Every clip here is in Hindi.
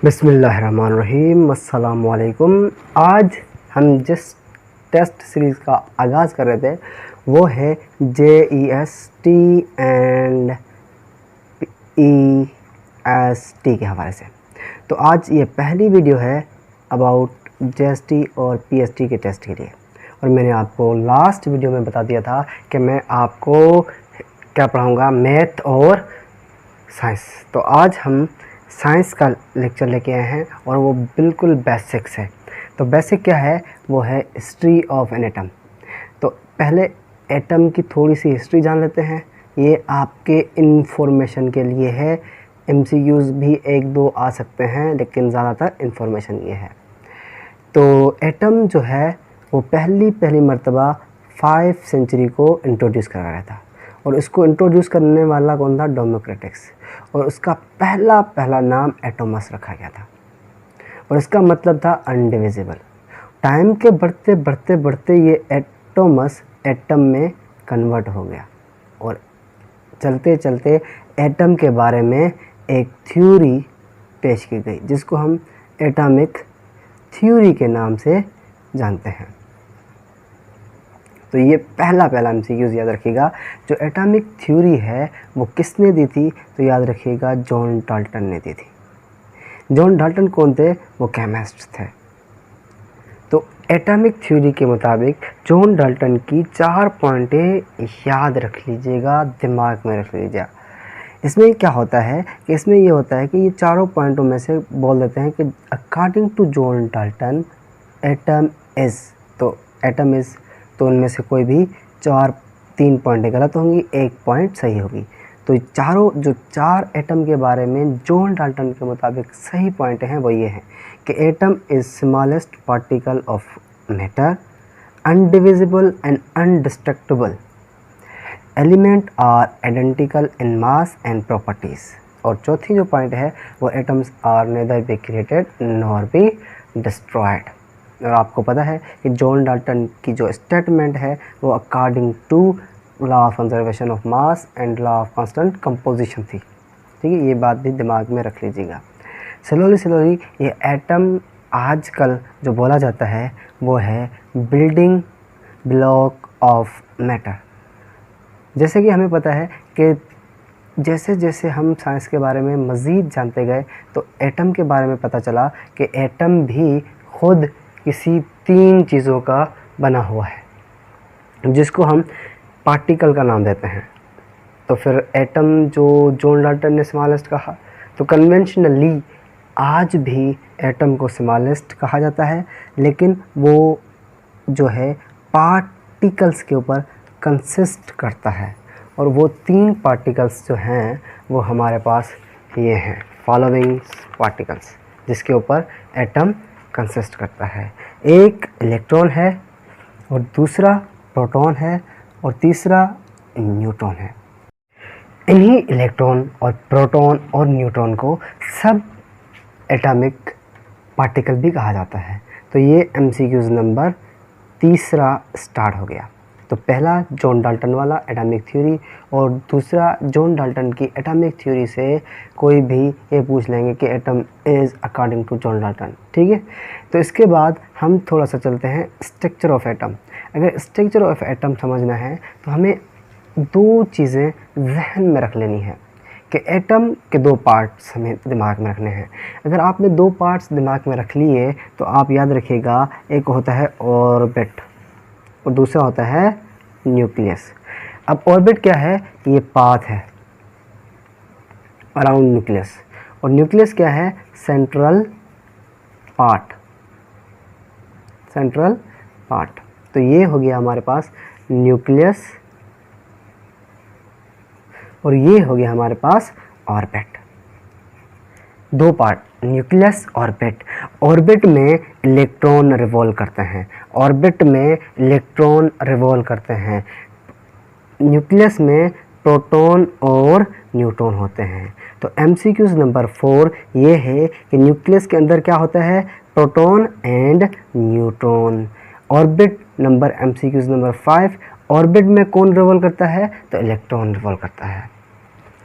बिस्मिल्लाहिर्रहमानिर्रहीम अस्सलाम वालेकुम। आज हम जिस टेस्ट सीरीज़ का आगाज़ कर रहे थे वो है JEST एंड PEST के हवाले से। तो आज ये पहली वीडियो है अबाउट JST और PST के टेस्ट के लिए। और मैंने आपको लास्ट वीडियो में बता दिया था कि मैं आपको क्या पढ़ाऊँगा, मैथ और साइंस। तो आज हम साइंस का लेक्चर लेके आए हैं और वो बिल्कुल बेसिक्स है। तो बेसिक क्या है? वो है हिस्ट्री ऑफ एन एटम। तो पहले एटम की थोड़ी सी हिस्ट्री जान लेते हैं। ये आपके इंफॉर्मेशन के लिए है। MCQs भी एक दो आ सकते हैं, लेकिन ज़्यादातर इंफॉर्मेशन ये है। तो एटम जो है वो पहली मर्तबा 5 सेंचुरी को इंट्रोड्यूस करा गया था और इसको इंट्रोड्यूस करने वाला कौन था? डेमोक्रिटस। और उसका पहला नाम एटोमस रखा गया था और इसका मतलब था अनडिविजिबल। टाइम के बढ़ते ये एटोमस एटम में कन्वर्ट हो गया और चलते एटम के बारे में एक थ्योरी पेश की गई जिसको हम एटॉमिक थ्योरी के नाम से जानते हैं। तो ये पहला MCQs याद रखिएगा। जो एटॉमिक थ्योरी है वो किसने दी थी? तो याद रखिएगा, जॉन डाल्टन ने दी थी। जॉन डाल्टन कौन थे? वो केमिस्ट थे। तो एटॉमिक थ्योरी के मुताबिक जॉन डाल्टन की 4 पॉइंटें याद रख लीजिएगा, दिमाग में रख लीजिएगा। इसमें क्या होता है कि इसमें ये होता है कि ये चारों पॉइंटों में से बोल देते हैं कि according to John Dalton atom is, तो एटम इज़, तो उनमें से कोई भी 3 पॉइंटें गलत होंगी, 1 पॉइंट सही होगी। तो जो 4 एटम के बारे में जॉन डाल्टन के मुताबिक सही पॉइंट हैं वो ये हैं कि atom is smallest particle of matter, undivisible and undestructible, element are identical in mass and properties. और चौथी जो पॉइंट है वो atoms are neither be created nor be destroyed. और आपको पता है कि जॉन डाल्टन की जो स्टेटमेंट है वो according to law of conservation of mass and law of constant composition थी। ठीक है, ये बात भी दिमाग में रख लीजिएगा। स्लोली ये एटम आजकल जो बोला जाता है वो है बिल्डिंग ब्लॉक ऑफ मैटर। जैसे कि हमें पता है कि जैसे हम साइंस के बारे में मज़ीद जानते गए तो एटम के बारे में पता चला कि एटम भी खुद किसी 3 चीज़ों का बना हुआ है जिसको हम पार्टिकल का नाम देते हैं। तो फिर एटम जो जॉन डाल्टन ने स्मॉलेस्ट कहा, तो कन्वेंशनली आज भी एटम को स्मॉलेस्ट कहा जाता है, लेकिन वो जो है पार्टिकल्स के ऊपर कंसिस्ट करता है। और वो 3 पार्टिकल्स जो हैं वो हमारे पास ये हैं, फॉलोइंग पार्टिकल्स, जिसके ऊपर एटम कंसिस्ट करता है। एक इलेक्ट्रॉन है और दूसरा प्रोटॉन है और तीसरा न्यूट्रॉन है। इन्हीं इलेक्ट्रॉन और प्रोटॉन और न्यूट्रॉन को सब एटॉमिक पार्टिकल भी कहा जाता है। तो ये MCQs नंबर 3 स्टार्ट हो गया। तो पहला जॉन डाल्टन वाला एटॉमिक थ्योरी और दूसरा जॉन डाल्टन की एटॉमिक थ्योरी से कोई भी ये पूछ लेंगे कि atom is according to John Dalton. ठीक है, तो इसके बाद हम थोड़ा सा चलते हैं स्ट्रक्चर ऑफ एटम। अगर स्ट्रक्चर ऑफ एटम समझना है तो हमें 2 चीज़ें जहन में रख लेनी है कि एटम के 2 पार्ट्स हमें दिमाग में रखने हैं। अगर आपने 2 पार्ट्स दिमाग में रख लिए तो आप याद रखिएगा, एक होता है ऑर्बिट और दूसरा होता है न्यूक्लियस। अब ऑर्बिट क्या है? ये पाथ है अराउंड न्यूक्लियस, और न्यूक्लियस क्या है? Central part. तो ये हो गया हमारे पास न्यूक्लियस और ये हो गया हमारे पास orbit. 2 part, nucleus, orbit. Orbit में इलेक्ट्रॉन रिवॉल्व करते हैं, न्यूक्लियस में प्रोटॉन और न्यूट्रॉन होते हैं। तो MCQs नंबर 4 ये है कि न्यूक्लियस के अंदर क्या होता है? Proton and neutron. Orbit number MCQs number 5, orbit में कौन रिवॉल्व करता है? तो इलेक्ट्रॉन रिवॉल्व करता है।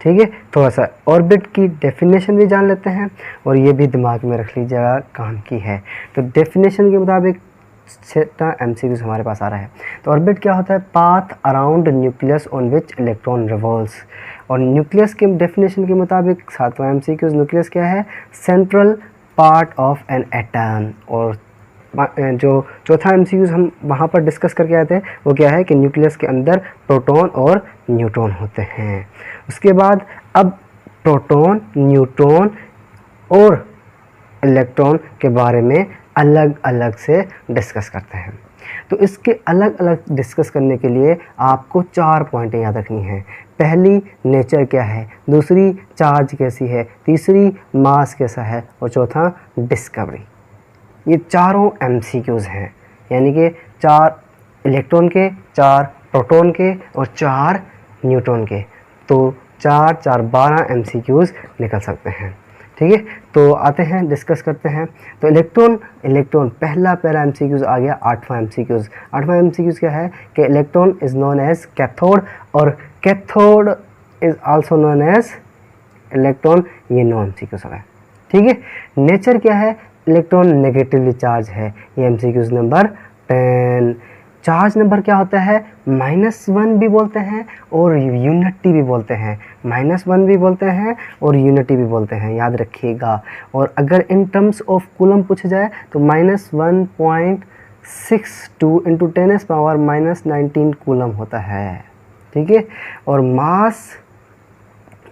ठीक है, थोड़ा सा ऑर्बिट की डेफिनेशन भी जान लेते हैं और ये भी दिमाग में रख लीजिएगा, काम की है। तो डेफिनेशन के मुताबिक 6 MCQs हमारे पास आ रहा है। तो ऑर्बिट क्या होता है? Path around nucleus on which electron revolves. और न्यूक्लियस के डेफिनेशन के मुताबिक 7वां MCQs, न्यूक्लियस क्या है? Central part of an atom. और जो चौथा MCQs हम वहाँ पर डिस्कस करके आए थे वो क्या है कि न्यूक्लियस के अंदर प्रोटॉन और न्यूट्रॉन होते हैं। उसके बाद अब प्रोटॉन, न्यूट्रॉन और इलेक्ट्रॉन के बारे में अलग अलग से डिस्कस करते हैं। तो इसके अलग अलग डिस्कस करने के लिए आपको 4 पॉइंटें याद रखनी हैं। पहली, नेचर क्या है, दूसरी, चार्ज कैसी है, तीसरी, मास कैसा है, और चौथा, डिस्कवरी। ये चारों MCQs हैं, यानी कि 4 इलेक्ट्रॉन के, 4 प्रोटॉन के और 4 न्यूट्रॉन के। तो 4 4 12 MCQs निकल सकते हैं। ठीक है, तो आते हैं, डिस्कस करते हैं। तो इलेक्ट्रॉन पहला MCQs आ गया। 8वां MCQs क्या है कि electron is known as cathode, और cathode is also known as electron. ये 9 MCQs हो गए। ठीक है, नेचर क्या है? इलेक्ट्रॉन नेगेटिवली चार्ज है, ये MCQs नंबर 10। चार्ज नंबर क्या होता है? -1 भी बोलते हैं और यूनिटी भी बोलते हैं। -1 भी बोलते हैं और यूनिटी भी बोलते हैं, याद रखिएगा। और अगर इन टर्म्स ऑफ कूलम पूछा जाए तो -1.62 × 10⁻⁻19 कूलम होता है। ठीक है, और मास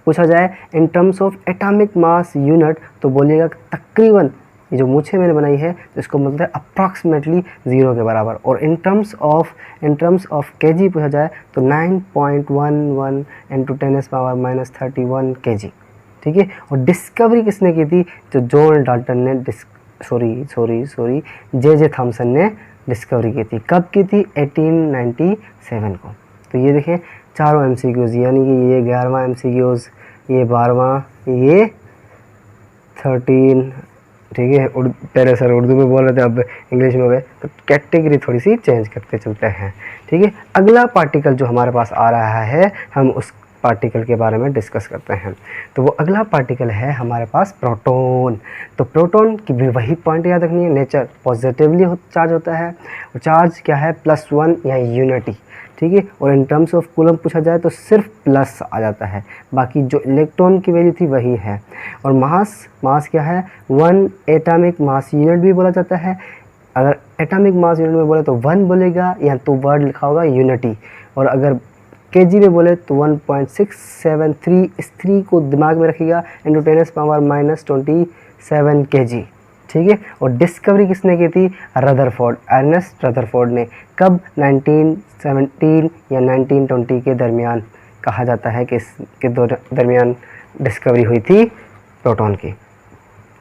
पूछा जाए in terms of atomic mass unit तो बोलिएगा तकरीबन, ये जो मुझे मैंने बनाई है तो इसको मतलब है अप्रॉक्सीमेटली 0 के बराबर। और इन टर्म्स ऑफ kg पूछा जाए तो 9.11 × 10⁻⁻31 kg। ठीक है, और डिस्कवरी किसने की थी? जो जॉन डाल्टन ने जे थॉमसन ने डिस्कवरी की थी। कब की थी? 1897 को। तो ये देखें चारों MCQs, यानी कि ये 11वां MCQs, ये 12वां, ये 13। ठीक है, पहले सर उर्दू में बोल रहे थे, अब इंग्लिश में हो गए, तो कैटेगरी थोड़ी सी चेंज करते चलते हैं। ठीक है, अगला पार्टिकल जो हमारे पास आ रहा है, हम उस पार्टिकल के बारे में डिस्कस करते हैं। तो वो अगला पार्टिकल है हमारे पास प्रोटॉन। तो प्रोटॉन की भी वही पॉइंट याद रखनी है। नेचर पॉजिटिवली चार्ज होता है, और चार्ज क्या है? +1 या यूनिटी। ठीक है, और इन टर्म्स ऑफ कूलम पूछा जाए तो सिर्फ प्लस आ जाता है, बाकी जो इलेक्ट्रॉन की वैल्यू थी वही है। और मास क्या है? 1 एटॉमिक मास यूनिट भी बोला जाता है। अगर एटॉमिक मास यूनिट में बोले तो 1 बोलेगा, या तो वर्ड लिखा होगा यूनिटी। और अगर kg में बोले तो 1.673, इस 3 को दिमाग में रखिएगा, × 10⁻⁻27 kg। ठीक है, और डिस्कवरी किसने की थी? रदरफोर्ड, अर्नेस्ट रदरफोर्ड ने। कब? 1917 या 1920 के दरमियान कहा जाता है कि इसके दरमियान डिस्कवरी हुई थी प्रोटॉन की।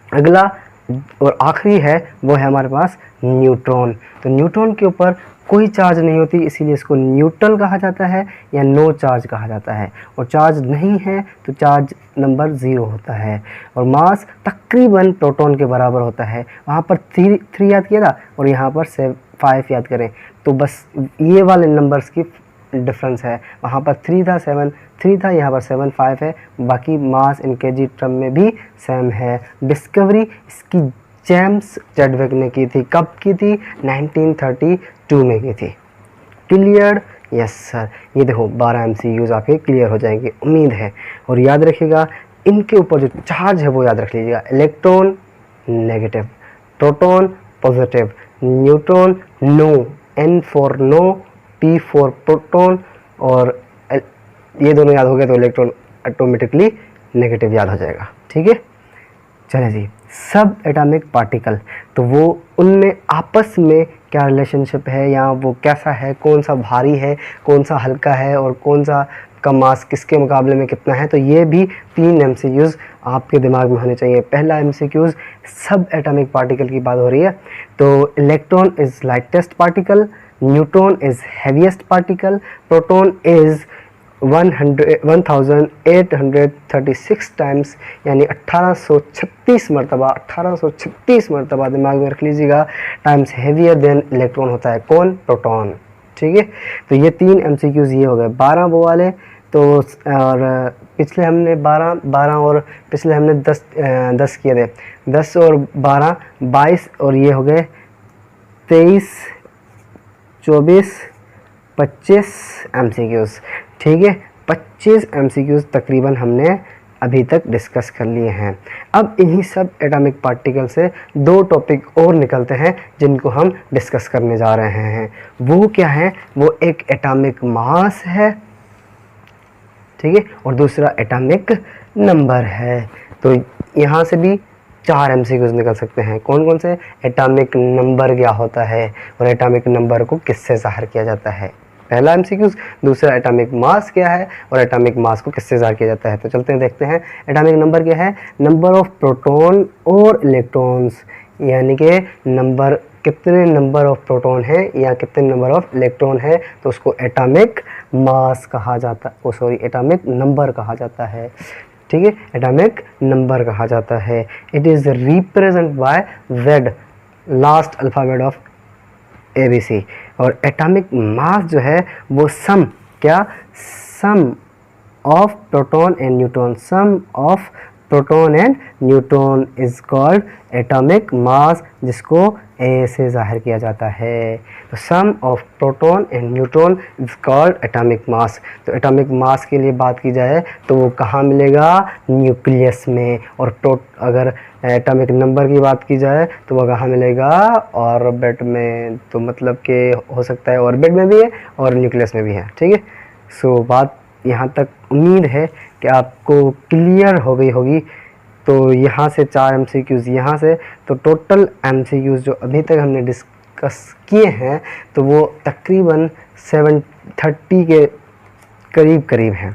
अगला और आखिरी है वो है हमारे पास न्यूट्रॉन। तो न्यूट्रॉन के ऊपर कोई चार्ज नहीं होती, इसीलिए इसको न्यूट्रल कहा जाता है या नो चार्ज कहा जाता है। और चार्ज नहीं है तो चार्ज नंबर 0 होता है। और मास तकरीबन प्रोटॉन के बराबर होता है। वहाँ पर 3 याद किया था और यहाँ पर 5 याद करें, तो बस ये वाले नंबर्स की डिफरेंस है। वहाँ पर 3 था, 3 था, यहाँ पर 7 5 है। बाकी मास इन kg टर्म में भी सेम है। डिस्कवरी इसकी जेम्स चैडविक ने की थी। कब की थी? 1932 में की थी। क्लियर? Yes sir. ये देखो 12 MCQs आपके क्लियर हो जाएंगे, उम्मीद है। और याद रखिएगा इनके ऊपर जो चार्ज है वो याद रख लीजिएगा। Electron negative, proton positive, neutron no, N for no, P for proton, और ये दोनों याद हो गए तो इलेक्ट्रॉन ऑटोमेटिकली नेगेटिव याद हो जाएगा। ठीक है, चलिए जी। सब एटॉमिक पार्टिकल, तो वो उनमें आपस में क्या रिलेशनशिप है, या वो कैसा है, कौन सा भारी है, कौन सा हल्का है, और कौन सा का मास किसके मुकाबले में कितना है, तो ये भी 3 MCQs आपके दिमाग में होने चाहिए। पहला MCQs सब एटॉमिक पार्टिकल की बात हो रही है। तो electron is lightest particle, neutron is heaviest particle, proton is 1836 times, यानी 1836 मरतबा दिमाग में रख लीजिएगा, टाइम्स हेवियर देन इलेक्ट्रॉन होता है। कौन? प्रोटॉन। ठीक है, तो ये 3 MCQs ये हो गए। 12 वो वाले, तो और पिछले हमने 12 और पिछले हमने 10 किए थे, 10 और 12 22 और ये हो गए 23 24 25 MCQs। ठीक है, 25 MCQs तकरीबन हमने अभी तक डिस्कस कर लिए हैं। अब इन्हीं सब एटॉमिक पार्टिकल से 2 टॉपिक और निकलते हैं जिनको हम डिस्कस करने जा रहे हैं। वो क्या है? वो एक एटॉमिक मास है, ठीक है, और दूसरा एटॉमिक नंबर है। तो यहाँ से भी 4 MCQs निकल सकते हैं। कौन कौन से? एटॉमिक नंबर क्या होता है और एटॉमिक नंबर को किससे ज़ाहिर किया जाता है, पहला MCQs। दूसरा एटॉमिक मास क्या है और एटॉमिक मास को किससे ज़ाहिर किया जाता है। तो चलते हैं देखते हैं। एटॉमिक नंबर क्या है? नंबर ऑफ प्रोटॉन और इलेक्ट्रॉन्स, यानी कि नंबर, कितने नंबर ऑफ प्रोटॉन है या कितने नंबर ऑफ इलेक्ट्रॉन है, तो उसको एटॉमिक मास कहा जाता है, एटॉमिक नंबर कहा जाता है। ठीक है, एटॉमिक नंबर कहा जाता है। It is represent by Z, last alphabet of ABC। और एटॉमिक मास जो है वो सम, क्या? Sum of proton and neutron, sum of proton and neutron is called atomic mass, जिसको A से ज़ाहिर किया जाता है। तो sum of proton and neutron is called atomic mass. तो एटॉमिक मास के लिए बात की जाए तो वो कहाँ मिलेगा? न्यूक्लियस में। और अगर एटॉमिक नंबर की बात की जाए तो वो कहाँ मिलेगा? ऑर्बिट में। तो मतलब कि हो सकता है ऑर्बिट में भी है और न्यूक्लियस में भी है। ठीक है, सो बात यहाँ तक उम्मीद है कि आपको क्लियर हो गई होगी। तो यहाँ से 4 MCQs यहाँ से, तो टोटल MCQs जो अभी तक हमने डिस्कस किए हैं तो वो तकरीबन 730 के करीब हैं।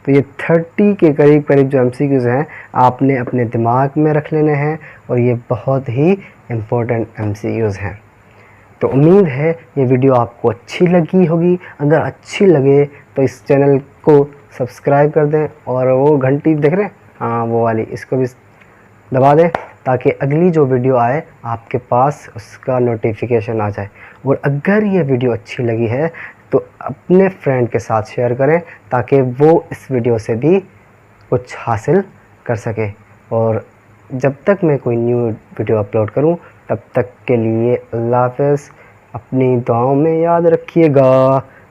तो ये 30 के करीब जो MCQs हैं आपने अपने दिमाग में रख लेने हैं और ये बहुत ही इम्पोर्टेंट MCQs हैं। तो उम्मीद है ये वीडियो आपको अच्छी लगी होगी। अगर अच्छी लगे तो इस चैनल को सब्सक्राइब कर दें और वो घंटी देख रहे हैं, हाँ वो वाली, इसको भी दबा दें ताकि अगली जो वीडियो आए आपके पास उसका नोटिफिकेशन आ जाए। और अगर ये वीडियो अच्छी लगी है तो अपने फ्रेंड के साथ शेयर करें ताकि वो इस वीडियो से भी कुछ हासिल कर सके। और जब तक मैं कोई न्यू वीडियो अपलोड करूं तब तक के लिए अल्लाह हाफ़िज़। अपनी दुआओं में याद रखिएगा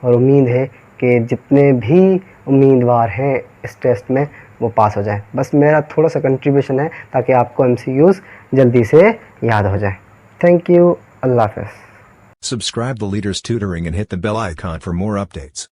और उम्मीद है कि जितने भी उम्मीदवार हैं इस टेस्ट में वो पास हो जाए। बस मेरा थोड़ा सा कंट्रीब्यूशन है ताकि आपको MCQs जल्दी से याद हो जाए। थैंक यू, अल्लाह हाफ़िज़। Subscribe the Leaders Tutoring and hit the bell icon for more updates.